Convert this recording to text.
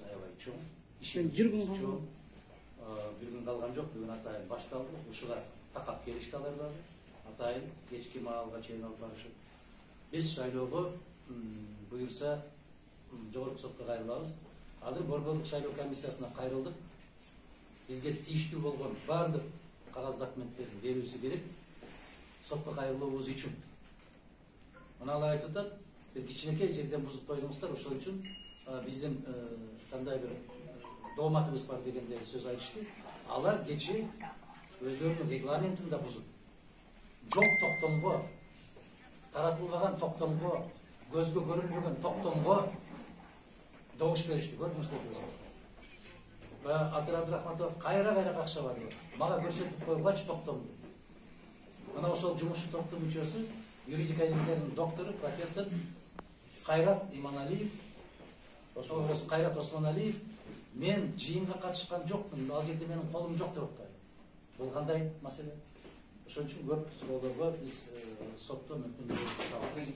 аябай чоң. Бир күн чоң. Бир күн калган жок, бүгүн атайын башталды. Ушуга такап келишти алар дагы. Атайын кечки маалга чейин алып барышып. Биз шайлоого буюрса жогорку сотко кайрылабыз. Азыр Борборлук шайлоо комиссиясына кайрылдык. Бизге тийиштүү болгон баардык кагаз документтерди берүүсү керек. Сотко кайрылуубуз үчүн. Мыналар айтып атат, бир кичинекей жерден бузуп койдуңуздар, ошол үчүн биздин кандай бир дооматыбыз бар дегендей сөз айтышты. Алар кечээ өздөрүнүн регламентин да бузуп, жок токтомго, таратылбаган токтомго, көзгө көрүнбөгөн токтомго добуш беришти. Көрдүңүздөр. Атыр Абдрахматов кайра акча бар деп. Мага көрсөтүп койгулачы токтомду. Мына ошол жумушчу топтун мүчөсү, юридика илимдеринин доктору, профессор Кайрат Иманалиев, Кайрат Осмоналиев, мен жыйынга катышкан жокмун, ал жерде менин колум жок деп атпайбы. Бул кандай маселе? Ошон үчүн көп суроолорго биз сотто мүмкүндүк табабыз.